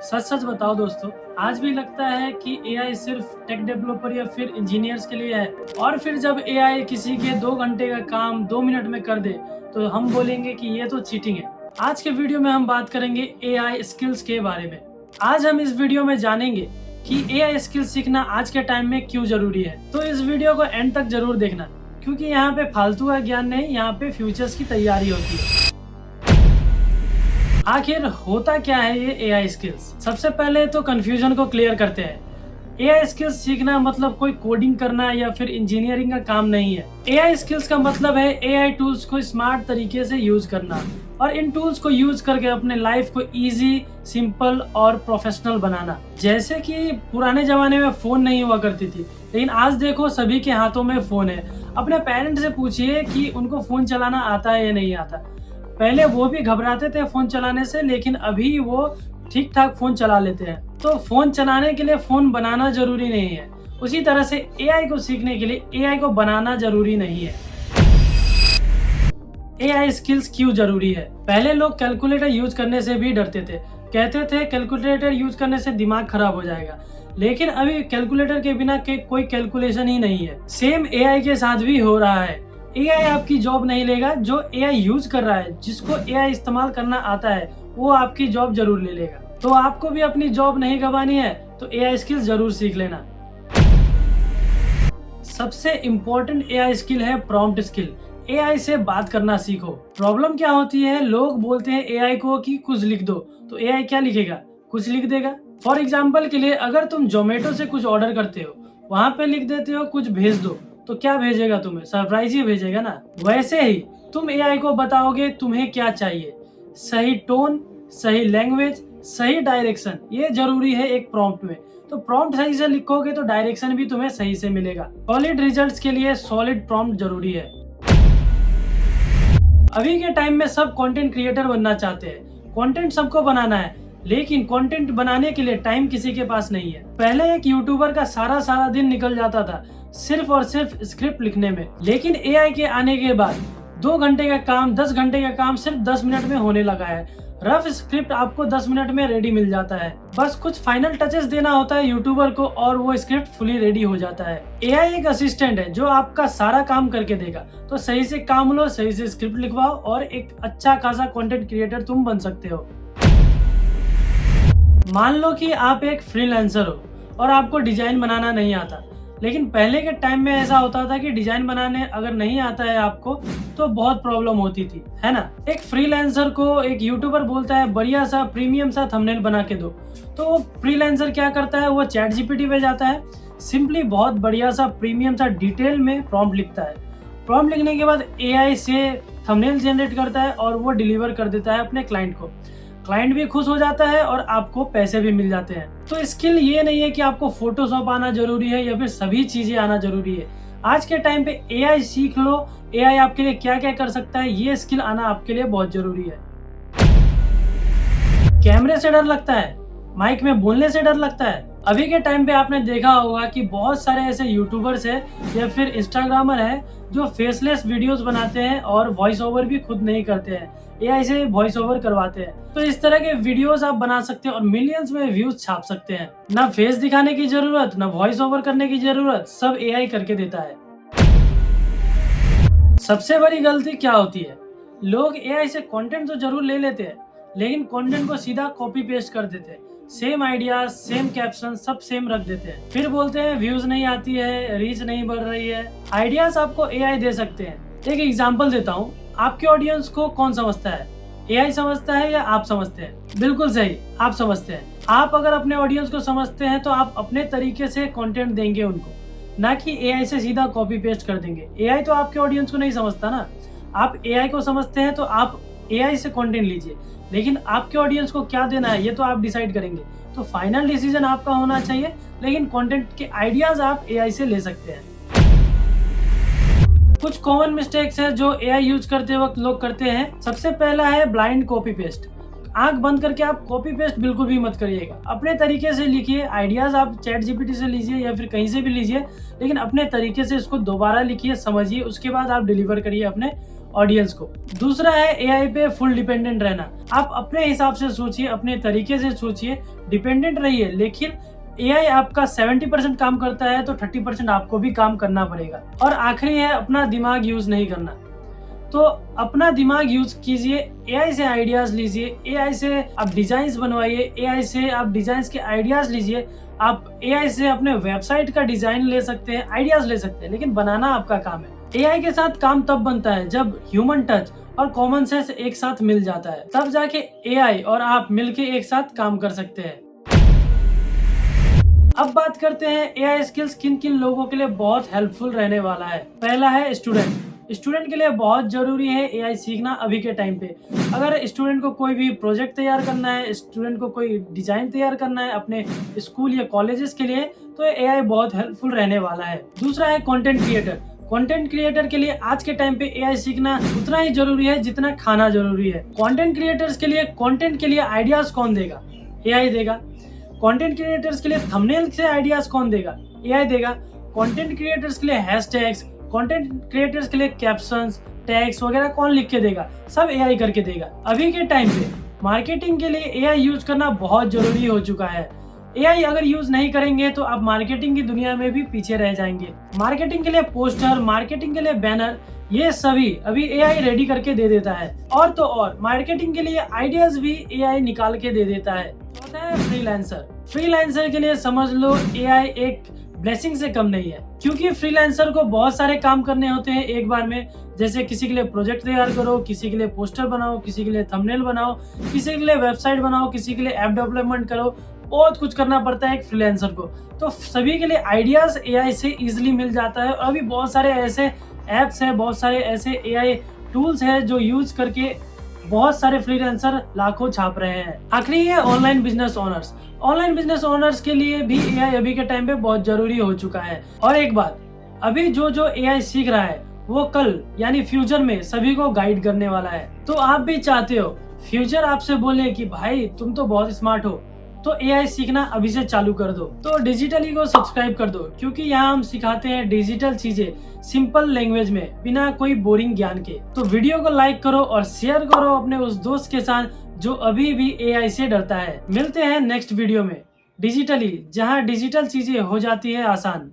सच सच बताओ दोस्तों, आज भी लगता है कि एआई सिर्फ टेक डेवलपर या फिर इंजीनियर्स के लिए है। और फिर जब एआई किसी के 2 घंटे का काम 2 मिनट में कर दे तो हम बोलेंगे कि ये तो चीटिंग है। आज के वीडियो में हम बात करेंगे एआई स्किल्स के बारे में। आज हम इस वीडियो में जानेंगे कि एआई स्किल्स सीखना आज के टाइम में क्यों जरूरी है। तो इस वीडियो को एंड तक जरूर देखना, क्योंकि यहाँ पे फालतू का ज्ञान नहीं, यहाँ पे फ्यूचर्स की तैयारी होती है। आखिर होता क्या है ये एआई स्किल्स? सबसे पहले तो कंफ्यूजन को क्लियर करते हैं। एआई स्किल्स सीखना मतलब कोई कोडिंग करना या फिर इंजीनियरिंग का काम नहीं है। एआई स्किल्स का मतलब है एआई टूल्स को स्मार्ट तरीके से यूज करना और इन टूल्स को यूज करके अपने लाइफ को इजी, सिंपल और प्रोफेशनल बनाना। जैसे कि पुराने जमाने में फोन नहीं हुआ करती थी, लेकिन आज देखो सभी के हाथों में फोन है। अपने पेरेंट्स से पूछिए कि उनको फोन चलाना आता है या नहीं आता। पहले वो भी घबराते थे फोन चलाने से, लेकिन अभी वो ठीक ठाक फोन चला लेते हैं। तो फोन चलाने के लिए फोन बनाना जरूरी नहीं है, उसी तरह से एआई को सीखने के लिए एआई को बनाना जरूरी नहीं है। एआई स्किल्स क्यों जरूरी है? पहले लोग कैलकुलेटर यूज करने से भी डरते थे, कहते थे कैलकुलेटर यूज करने से दिमाग खराब हो जाएगा। लेकिन अभी कैलकुलेटर के बिना कोई कैलकुलेशन ही नहीं है। सेम एआई के साथ भी हो रहा है। एआई आपकी जॉब नहीं लेगा, जो एआई यूज कर रहा है, जिसको एआई इस्तेमाल करना आता है, वो आपकी जॉब जरूर ले लेगा। तो आपको भी अपनी जॉब नहीं गंवानी है तो एआई स्किल्स जरूर सीख लेना। सबसे इम्पोर्टेंट एआई स्किल है प्रॉम्प्ट स्किल। एआई से बात करना सीखो। प्रॉब्लम क्या होती है, लोग बोलते हैं एआई को कि कुछ लिख दो, तो एआई क्या लिखेगा? कुछ लिख देगा। फॉर एग्जाम्पल के लिए, अगर तुम जोमेटो से कुछ ऑर्डर करते हो, वहां पे लिख देते हो कुछ भेज दो, तो क्या भेजेगा तुम्हें? सरप्राइज ही भेजेगा ना। वैसे ही तुम एआई को बताओगे तुम्हें क्या चाहिए, सही टोन, सही लैंग्वेज, सही डायरेक्शन, ये जरूरी है एक प्रॉम्प्ट में। तो प्रॉम्प्ट सही से लिखोगे तो डायरेक्शन भी तुम्हें सही से मिलेगा। सॉलिड रिजल्ट्स के लिए सॉलिड प्रॉम्प्ट जरूरी है। अभी के टाइम में सब कंटेंट क्रिएटर बनना चाहते हैं, कंटेंट सबको बनाना है, लेकिन कंटेंट बनाने के लिए टाइम किसी के पास नहीं है। पहले एक यूट्यूबर का सारा दिन निकल जाता था सिर्फ और सिर्फ स्क्रिप्ट लिखने में, लेकिन एआई के आने के बाद 2 घंटे का काम 10 घंटे का काम सिर्फ 10 मिनट में होने लगा है। रफ स्क्रिप्ट आपको 10 मिनट में रेडी मिल जाता है। बस कुछ फाइनल टचेस देना होता है यूट्यूबर को और वो स्क्रिप्ट फुली रेडी हो जाता है। एआई एक असिस्टेंट है जो आपका सारा काम करके देगा। तो सही से काम लो, सही से स्क्रिप्ट लिखवाओ और एक अच्छा खासा कंटेंट क्रिएटर तुम बन सकते हो। मान लो कि आप एक फ्रीलांसर हो और आपको डिजाइन बनाना नहीं आता, लेकिन पहले के टाइम में ऐसा होता था कि डिजाइन बनाने अगर नहीं आता है आपको तो बहुत प्रॉब्लम होती थी, है ना। एक फ्रीलांसर को एक यूट्यूबर बोलता है बढ़िया सा प्रीमियम सा थंबनेल बना के दो, तो वो फ्रीलांसर क्या करता है, वो चैट जीपीटी पे जाता है, सिंपली बहुत बढ़िया सा प्रीमियम सा डिटेल में प्रॉम्प्ट लिखता है। प्रॉम्प्ट लिखने के बाद एआई से थंबनेल जनरेट करता है और वो डिलीवर कर देता है अपने क्लाइंट को। क्लाइंट भी खुश हो जाता है और आपको पैसे भी मिल जाते हैं। तो स्किल ये नहीं है कि आपको फोटोशॉप आना जरूरी है या फिर सभी चीजें आना जरूरी है। आज के टाइम पे एआई सीख लो, एआई आपके लिए क्या क्या कर सकता है, ये स्किल आना आपके लिए बहुत जरूरी है। कैमरे से डर लगता है, माइक में बोलने से डर लगता है। अभी के टाइम पे आपने देखा होगा कि बहुत सारे ऐसे यूट्यूबर्स है या फिर इंस्टाग्रामर है जो फेसलेस वीडियोस बनाते हैं और वॉइस ओवर भी खुद नहीं करते हैं, एआई से वॉइस ओवर करवाते हैं। तो इस तरह के वीडियोस आप बना सकते हैं और मिलियंस में व्यूज छाप सकते हैं। ना फेस दिखाने की जरूरत, ना वॉइस ओवर करने की जरूरत, सब एआई करके देता है। सबसे बड़ी गलती क्या होती है, लोग एआई से कंटेंट तो जरूर ले लेते हैं, लेकिन कंटेंट को सीधा कॉपी पेस्ट कर देते हैं। सेम आइडिया, सेम कैप्शन, सब सेम रख देते हैं। फिर बोलते हैं व्यूज नहीं आती है, रीच नहीं बढ़ रही है। आइडियाज आपको एआई दे सकते हैं। एक एग्जांपल देता हूँ, आपके ऑडियंस को कौन समझता है, एआई समझता है या आप समझते हैं? बिल्कुल सही, आप समझते हैं। आप अगर अपने ऑडियंस को समझते हैं तो आप अपने तरीके से कंटेंट देंगे उनको, ना कि एआई से सीधा कॉपी पेस्ट कर देंगे। एआई तो आपके ऑडियंस को नहीं समझता ना। आप एआई को समझते हैं तो आप एआई से कंटेंट लीजिए, लेकिन आपके ऑडियंस को क्या देना है ये तो आप डिसाइड करेंगे। तो फाइनल डिसीजन आपका होना चाहिए, लेकिन कंटेंट के आइडियाज आप एआई से ले सकते हैं। कुछ कॉमन मिस्टेक्स है जो एआई यूज करते वक्त लोग करते हैं। सबसे पहला है ब्लाइंड कॉपी पेस्ट। आंख बंद करके आप कॉपी पेस्ट बिल्कुल भी मत करिएगा। अपने तरीके से लिखिए। आइडियाज आप चैट जीपीटी से लीजिए या फिर कहीं से भी लीजिए, लेकिन अपने तरीके से इसको दोबारा लिखिए, समझिए, उसके बाद आप डिलीवर करिए अपने ऑडियंस को। दूसरा है एआई पे फुल डिपेंडेंट रहना। आप अपने हिसाब से सोचिए, अपने तरीके से सोचिए, डिपेंडेंट रहिए, लेकिन एआई आपका 70% काम करता है तो 30% आपको भी काम करना पड़ेगा। और आखिरी है अपना दिमाग यूज नहीं करना। तो अपना दिमाग यूज कीजिए, एआई से आइडियाज लीजिए, एआई से आप डिजाइन्स बनवाइए, एआई से आप डिजाइन्स के आइडियाज लीजिए। आप एआई से अपने वेबसाइट का डिजाइन ले सकते हैं, आइडियाज ले सकते हैं, लेकिन बनाना आपका काम है। एआई के साथ काम तब बनता है जब ह्यूमन टच और कॉमन सेंस एक साथ मिल जाता है, तब जाके एआई और आप मिलके एक साथ काम कर सकते हैं। अब बात करते हैं एआई स्किल्स किन किन लोगों के लिए बहुत हेल्पफुल रहने वाला है। पहला है स्टूडेंट के लिए बहुत जरूरी है एआई सीखना अभी के टाइम पे। अगर स्टूडेंट को कोई भी प्रोजेक्ट तैयार करना है, स्टूडेंट को कोई डिजाइन तैयार करना है अपने स्कूल या कॉलेजेस के लिए, तो एआई बहुत हेल्पफुल रहने वाला है। दूसरा है कंटेंट क्रिएटर के लिए आज के टाइम पे एआई सीखना उतना ही जरूरी है जितना खाना जरूरी है। कंटेंट क्रिएटर्स के लिए कंटेंट के लिए आइडियाज कौन देगा? एआई देगा। कंटेंट क्रिएटर्स के लिए थंबनेल से आइडियाज कौन देगा? एआई देगा। कंटेंट क्रिएटर्स के लिए हैशटैग्स, कंटेंट क्रिएटर्स के लिए कैप्शंस, टैग्स वगैरह कौन लिख के देगा? सब एआई करके देगा। अभी के टाइम पे मार्केटिंग के लिए एआई यूज करना बहुत जरूरी हो चुका है। एआई अगर यूज नहीं करेंगे तो आप मार्केटिंग की दुनिया में भी पीछे रह जाएंगे। मार्केटिंग के लिए पोस्टर, मार्केटिंग के लिए बैनर, ये सभी अभी एआई रेडी करके दे देता है। और तो और मार्केटिंग के लिए आइडियाज भी एआई निकाल के दे देता है। चौथा है फ्रीलांसर के लिए समझ लो एआई एक ब्लेसिंग से कम नहीं है, क्योंकि फ्रीलांसर को बहुत सारे काम करने होते हैं एक बार में। जैसे किसी के लिए प्रोजेक्ट तैयार करो, किसी के लिए पोस्टर बनाओ, किसी के लिए थंबनेल बनाओ, किसी के लिए वेबसाइट बनाओ, किसी के लिए ऐप डेवलपमेंट करो, बहुत कुछ करना पड़ता है एक फ्रीलांसर को। तो सभी के लिए आइडियाज एआई से इजीली मिल जाता है। और अभी बहुत सारे ऐसे ऐप्स हैं, बहुत सारे ऐसे एआई टूल्स हैं जो यूज करके बहुत सारे फ्रीलांसर लाखों छाप रहे हैं। आखिरी है ऑनलाइन बिजनेस ओनर्स के लिए भी एआई अभी के टाइम पे बहुत जरूरी हो चुका है। और एक बात, अभी जो एआई सीख रहा है वो कल यानी फ्यूचर में सभी को गाइड करने वाला है। तो आप भी चाहते हो फ्यूचर आपसे बोले कि भाई तुम तो बहुत स्मार्ट हो, तो एआई सीखना अभी से चालू कर दो। तो डिजिटली को सब्सक्राइब कर दो, क्योंकि यहाँ हम सिखाते हैं डिजिटल चीजें सिंपल लैंग्वेज में, बिना कोई बोरिंग ज्ञान के। तो वीडियो को लाइक करो और शेयर करो अपने उस दोस्त के साथ जो अभी भी एआई से डरता है। मिलते हैं नेक्स्ट वीडियो में डिजिटली, जहाँ डिजिटल चीजें हो जाती है आसान।